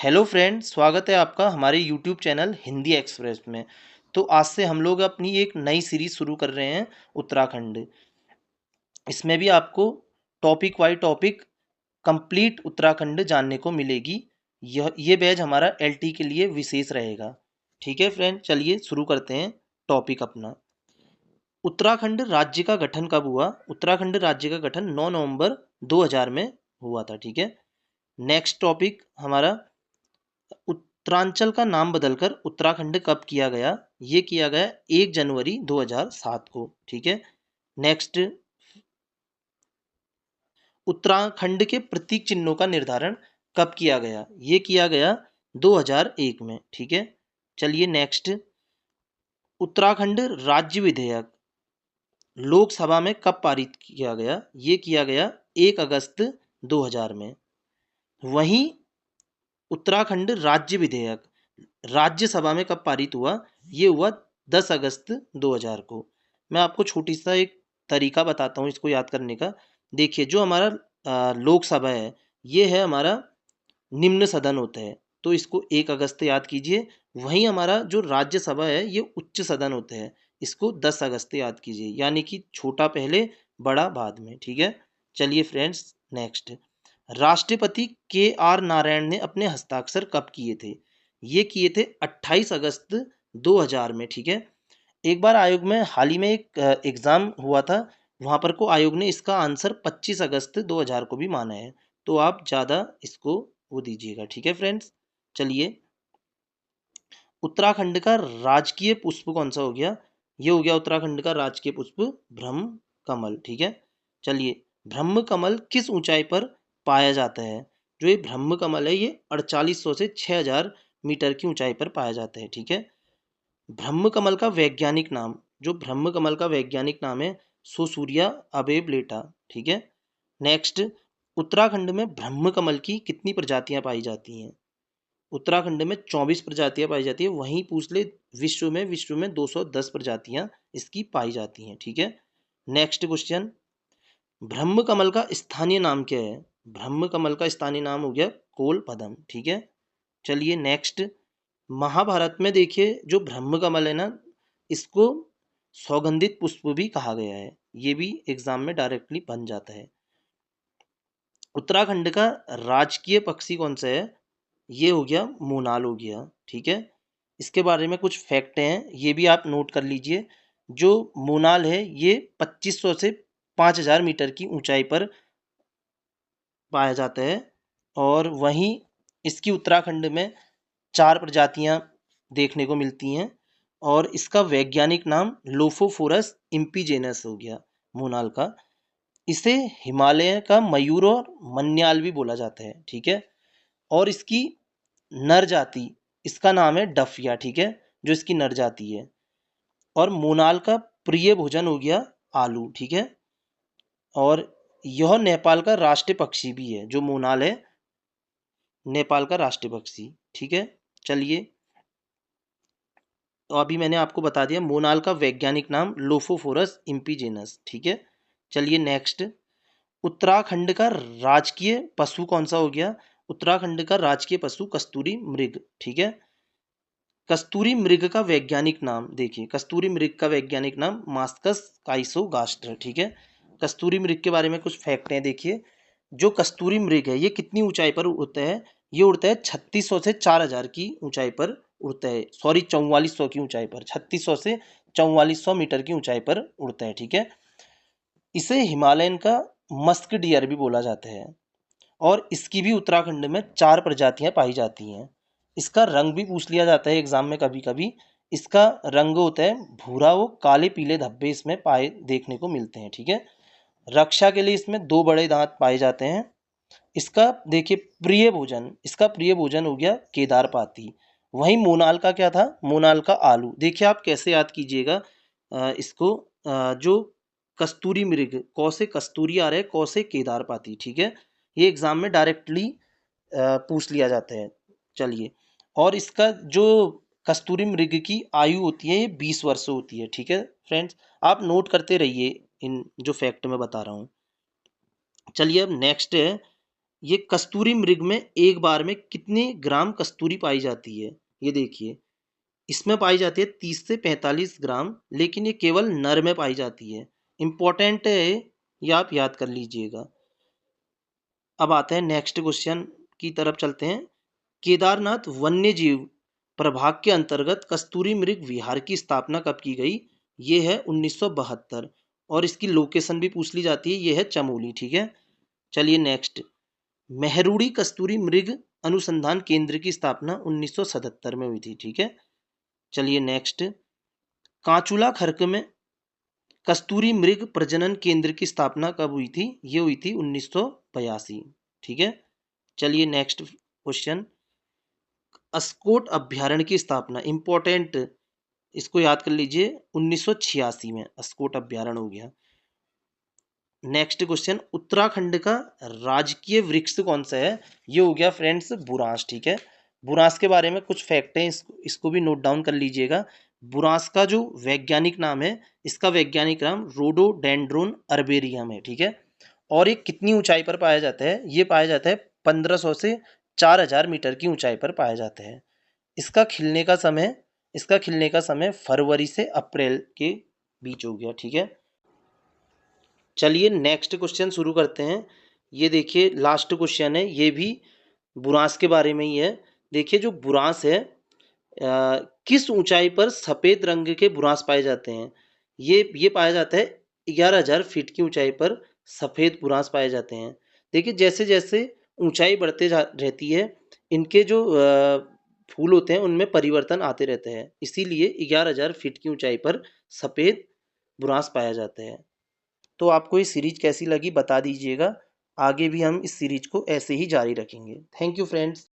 Hello friend, स्वागत है आपका हमारे यूट्यूब चैनल हिंदी एक्सप्रेस में। तो आज से हम लोग अपनी एक नई सीरीज शुरू कर रहे हैं उत्तराखंड। इसमें भी आपको topic wise topic complete Uttarakhand जानने को मिलेगी। ये बैच हमारा एलटी के लिए विशेष रहेगा। ठीक है फ्रेंड, चलिए शुरू करते हैं टॉपिक अपना। उत्तराखंड राज्य का गठन कब हुआ? उत्तराखंड राज्य का गठन 9 नवंबर 2000 में हुआ था। ठीक है। नेक्स्ट टॉपिक हमारा, उत्तरांचल का नाम बदलकर उत्तराखंड कब किया गया? ये किया गया 1 जनवरी 2007 को। ठीक है। नेक्स्ट, उत्तराखंड के प्रतीक चिन्हों का निर्धारण कब किया गया? ये किया गया 2001 में। ठीक है। चलिए नेक्स्ट, उत्तराखंड राज्य विधेयक लोकसभा में कब पारित किया गया? ये किया गया 1 अगस्त 2000 में। वहीं उत्तराखंड राज्य विधेयक राज्यसभा में कब पारित हुआ? ये हुआ 10 अगस्त 2000 को। मैं आपको छोटी सा एक तरीका बताता हूँ इसको याद करने का। देखिए, जो हमारा लोकसभा है, ये है हमारा निम्न सदन होता है, तो इसको 1 अगस्त याद कीजिए। वहीं हमारा जो राज्यसभा है, ये उच्च सदन होता है, इसको 10 अगस्त याद कीजिए। यानी कि छोटा पहले, बड़ा बाद में। ठीक है। चलिए फ्रेंड्स नेक्स्ट, राष्ट्रपति के आर नारायण ने अपने हस्ताक्षर कब किए थे? ये किए थे 28 अगस्त 2000 में। ठीक है। एक बार आयोग में हाल ही में एक एग्जाम हुआ था, वहां पर को आयोग ने इसका आंसर 25 अगस्त 2000 को भी माना है। तो आप ज़्यादा इसको वो दीजिएगा। ठीक है फ्रेंड्स। चलिए, उत्तराखंड का राजकीय पुष्प कौन सा हो गया? ये हो गया उत्तराखंड का राजकीय पुष्प ब्रह्म कमल। ठीक है। चलिए, ब्रह्म कमल किस ऊंचाई पर पाया जाता है? जो ये ब्रह्म कमल है, ये 4800 से 6000 मीटर की ऊंचाई पर पाया जाता है। ठीक है। ब्रह्म कमल का वैज्ञानिक नाम, जो ब्रह्म कमल का वैज्ञानिक नाम है, सोसूरिया अबेबलेटा। ठीक है। नेक्स्ट, उत्तराखंड में ब्रह्म कमल की कितनी प्रजातियां पाई जाती हैं? उत्तराखंड में 24 प्रजातियां पाई जाती है। वहीं पूछ ले, विश्व में 210 प्रजातियां इसकी पाई जाती हैं। ठीक है। नेक्स्ट क्वेश्चन, ब्रह्म कमल का स्थानीय नाम क्या है? ब्रह्म कमल का स्थानीय नाम हो गया कोल पदम। ठीक है। चलिए नेक्स्ट, महाभारत में देखिए, जो ब्रह्म कमल है ना, इसको सौगंधित पुष्प भी कहा गया है। ये भी एग्जाम में डायरेक्टली बन जाता है। उत्तराखंड का राजकीय पक्षी कौन सा है? ये हो गया मोनाल हो गया। ठीक है। इसके बारे में कुछ फैक्ट हैं, ये भी आप नोट कर लीजिए। जो मोनाल है, ये 2500 से 5000 मीटर की ऊंचाई पर पाया जाता है। और वहीं इसकी उत्तराखंड में 4 प्रजातियां देखने को मिलती हैं। और इसका वैज्ञानिक नाम लोफोफोरस इम्पीजेनस हो गया मोनाल का। इसे हिमालय का मयूर और मन्याल भी बोला जाता है। ठीक है। और इसकी नर जाति, इसका नाम है डफिया। ठीक है, जो इसकी नर जाति है। और मोनाल का प्रिय भोजन हो गया आलू। ठीक है। और यह नेपाल का राष्ट्रीय पक्षी भी है। जो मोनाल है, नेपाल का राष्ट्रीय पक्षी। ठीक है। चलिए, तो अभी मैंने आपको बता दिया मोनाल का वैज्ञानिक नाम लोफोफोरस इम्पीजेनस। ठीक है। चलिए नेक्स्ट, उत्तराखंड का राजकीय पशु कौन सा हो गया? उत्तराखंड का राजकीय पशु कस्तूरी मृग। ठीक है। कस्तूरी मृग का वैज्ञानिक नाम देखिए, कस्तूरी मृग का वैज्ञानिक नाम मास्कस काइसोगास्टर। ठीक है। कस्तूरी मृग के बारे में कुछ फैक्ट हैं, देखिए। जो कस्तूरी मृग है, ये कितनी ऊंचाई पर उड़ता है? ये उड़ता है 3600 से 4000 की ऊंचाई पर उड़ता है। सॉरी, 4400 की ऊंचाई पर, 3600 से 4400 मीटर की ऊंचाई पर उड़ता है। ठीक है। इसे हिमालयन का मस्क डियर भी बोला जाता है। और इसकी भी उत्तराखंड में 4 प्रजातियां पाई जाती हैं। इसका रंग भी पूछ लिया जाता है एग्जाम में कभी कभी। इसका रंग होता है भूरा, वो काले पीले धब्बे इसमें पाए देखने को मिलते हैं। ठीक है। रक्षा के लिए इसमें 2 बड़े दांत पाए जाते हैं। इसका देखिए प्रिय भोजन, इसका प्रिय भोजन हो गया केदारपाती। वहीं मोनाल का क्या था? मोनाल का आलू। देखिए, आप कैसे याद कीजिएगा इसको, जो कस्तूरी मृग, कौ से कस्तूरी आ रहा है, कौ से केदारपाती। ठीक है। ये एग्जाम में डायरेक्टली पूछ लिया जाता है। चलिए, और इसका जो कस्तूरी मृग की आयु होती है, ये 20 वर्ष होती है। ठीक है फ्रेंड्स, आप नोट करते रहिए इन जो फैक्ट मैं बता रहा हूँ। चलिए, अब नेक्स्ट है, ये कस्तूरी मृग में एक बार में कितने ग्राम कस्तूरी पाई जाती है? ये देखिए, इसमें पाई जाती है 30 से 45 ग्राम, लेकिन ये केवल नर में पाई जाती है। इम्पोर्टेंट है, ये आप याद कर लीजिएगा। अब आते हैं नेक्स्ट क्वेश्चन की तरफ चलते हैं। केदारनाथ वन्य जीव प्रभाग के अंतर्गत कस्तूरी मृग विहार की स्थापना कब की गई? ये है 1972। और इसकी लोकेशन भी पूछ ली जाती है, ये है चमोली। ठीक है, चलिए नेक्स्ट। मेहरुड़ी कस्तूरी मृग अनुसंधान केंद्र की स्थापना 1977 में हुई थी। ठीक है, चलिए नेक्स्ट। कांचुला खर्क में कस्तूरी मृग प्रजनन केंद्र की स्थापना कब हुई थी? ये हुई थी 1982। ठीक है, चलिए नेक्स्ट क्वेश्चन। अस्कोट अभ्यारण्य की स्थापना, इंपॉर्टेंट, इसको याद कर लीजिए, 1986 में अस्कोट अभ्यारण्य हो गया। Next question. उत्तराखंड का राजकीय वृक्ष कौन सा है? ये हो गया फ्रेंड्स बुरांस। ठीक है, बुरांस के बारे में कुछ फैक्ट हैं, इसको भी नोट डाउन कर लीजिएगा। बुरांस का जो वैज्ञानिक नाम है, इसका वैज्ञानिक नाम रोडोडेंड्रोन अर्बेरियम है। ठीक है, और ये कितनी ऊंचाई पर पाया जाता है? ये पाया जाता है 1500 से 4000 मीटर की ऊंचाई पर पाया जाता है। इसका खिलने का समय फरवरी से अप्रैल के बीच हो गया। ठीक है, चलिए नेक्स्ट क्वेश्चन शुरू करते हैं। ये देखिए लास्ट क्वेश्चन है, ये भी बुरांस के बारे में ही है। देखिए जो बुरांस है, किस ऊंचाई पर सफेद रंग के बुरांस पाए जाते हैं? ये पाया जाता है 11,000 फीट की ऊंचाई पर सफेद बुरांस पाए जाते हैं। देखिए जैसे जैसे ऊंचाई बढ़ते रहती है, इनके जो फूल होते हैं उनमें परिवर्तन आते रहते हैं, इसीलिए 11,000 फीट की ऊंचाई पर सफेद बुरांस पाया जाता है। तो आपको ये सीरीज कैसी लगी बता दीजिएगा। आगे भी हम इस सीरीज को ऐसे ही जारी रखेंगे। Thank you friends.